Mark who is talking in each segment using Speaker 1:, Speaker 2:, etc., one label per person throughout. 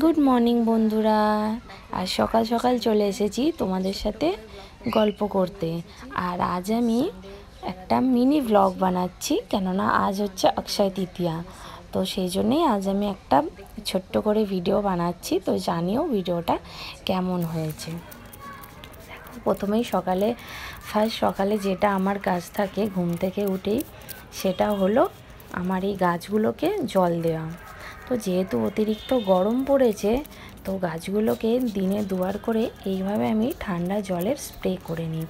Speaker 1: Good morning বন্ধুরা। আজ সকাল সকাল চলে এসেছি তোমাদের সাথে গল্প করতে। আর আজ আমি একটা মিনি ব্লগ বানাচ্ছি, কেননা আজ হচ্ছে অক্ষয় তৃতীয়া। তো সেই জন্যেই আজ আমি একটা ছোট্ট করে ভিডিও বানাচ্ছি। তো জানিও ভিডিওটা কেমন হয়েছে। প্রথমেই ফার্স্ট সকালে যেটা আমার কাজ থাকে ঘুম থেকে উঠেই, সেটা হলো আমার এই গাছগুলোকে জল দেওয়া। তো যেহেতু অতিরিক্ত গরম পড়েছে, তো গাছগুলোকে দিনে দুবার করে এইভাবে আমি ঠান্ডা জলের স্প্রে করে নিই।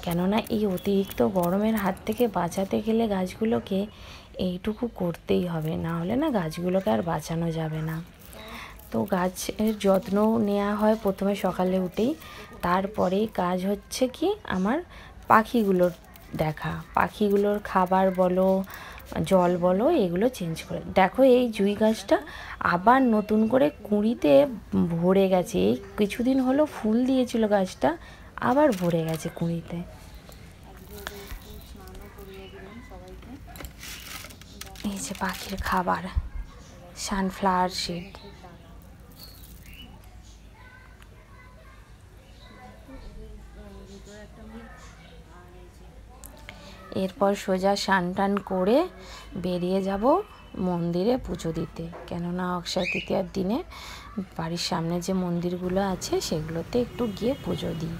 Speaker 1: কেননা এই অতিরিক্ত গরমের হাত থেকে বাঁচাতে গেলে গাছগুলোকে এইটুকু করতেই হবে, না হলে না গাছগুলোকে আর বাঁচানো যাবে না। তো গাছের যত্ন নেওয়া হয় প্রথমে সকালে উঠেই। তারপরে কাজ হচ্ছে কি আমার পাখিগুলোর দেখা, পাখিগুলোর খাবার বলো জল বলো এগুলো চেঞ্জ করে। দেখো এই জুঁই গাছটা আবার নতুন করে কুঁড়িতে ভরে গেছে। এই কিছুদিন হলো ফুল দিয়েছিল গাছটা, আবার ভরে গেছে কুঁড়িতে। এই যে পাখির খাবার, সানফ্লাওয়ার সিড। এরপর সোজা স্নান টান করে বেরিয়ে যাব মন্দিরে পুজো দিতে। কেননা অক্ষয় তৃতীয়ার দিনে বাড়ির সামনে যে মন্দিরগুলো আছে সেগুলোতে একটু গিয়ে পুজো দিই।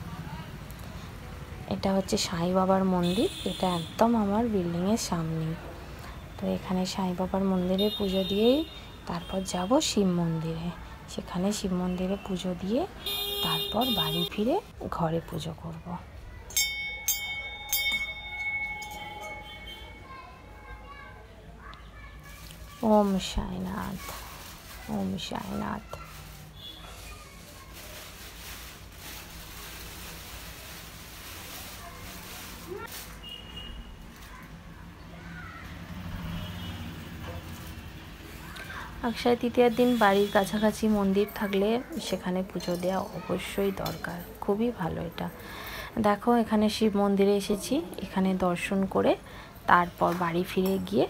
Speaker 1: এটা হচ্ছে সাই বাবার মন্দির, এটা একদম আমার বিল্ডিংয়ের সামনে। তো এখানে সাই বাবার মন্দিরে পুজো দিয়েই তারপর যাব শিব মন্দিরে। সেখানে শিব মন্দিরে পুজো দিয়ে তারপর বাড়ি ফিরে ঘরে পুজো করব। ওম সাইনাথ, ওম সাইনাথ। অক্ষয় তৃতীয়ার দিন বাড়ির কাছাকাছি মন্দির থাকলে সেখানে পুজো দেওয়া অবশ্যই দরকার, খুবই ভালো এটা। দেখো এখানে শিব মন্দিরে এসেছি, এখানে দর্শন করে তারপর বাড়ি ফিরে গিয়ে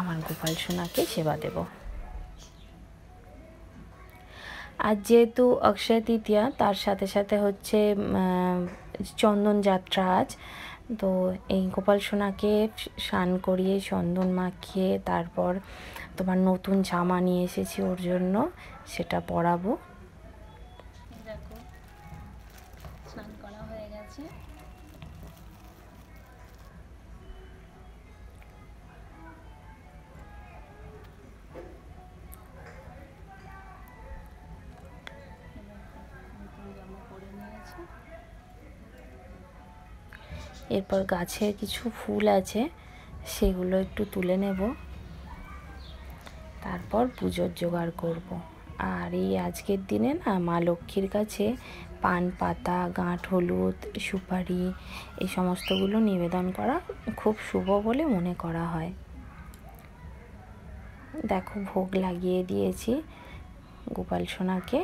Speaker 1: আমার গোপাল সোনাকে সেবা দেব। আর যেহেতু অক্ষয় তৃতীয়া, তার সাথে সাথে হচ্ছে চন্দন যাত্রা আজ। তো এই গোপাল সোনাকে স্নান করিয়ে চন্দন মাখিয়ে তারপর তোমার নতুন জামা নিয়ে এসেছি ওর জন্য, সেটা পরাবো। দেখো স্নান করা হয়ে গেছে। এরপর গাছে কিছু ফুল আছে, সেগুলো একটু তুলে নেব, তারপর পুজোর জোগাড় করব। আর এই আজকের দিনে না মা লক্ষ্মীর কাছে পান পাতা, গাঁট হলুদ, সুপারি এই সমস্তগুলো নিবেদন করা খুব শুভ বলে মনে করা হয়। দেখো ভোগ লাগিয়ে দিয়েছি গোপাল সোনাকে।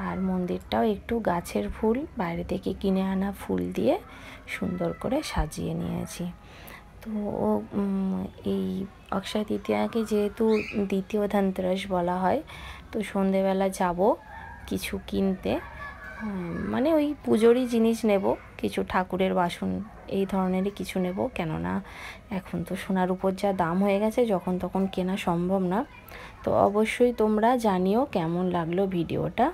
Speaker 1: আর মন্দিরটাও একটু গাছের ফুল, বাইরে থেকে কিনে আনা ফুল দিয়ে সুন্দর করে সাজিয়ে নিয়েছি। তো এই অক্ষয় তৃতীয়াকে যেহেতু দ্বিতীয় ধনতেরাস বলা হয়, তো সন্ধেবেলা যাব কিছু কিনতে, মানে ওই পুজোরই জিনিস নেব, কিছু ঠাকুরের বাসন এই ধরনেরই কিছু নেব। কেননা এখন তো সোনার উপর যা দাম হয়ে গেছে, যখন তখন কেনা সম্ভব না। তো অবশ্যই তোমরা জানিও কেমন লাগলো ভিডিওটা।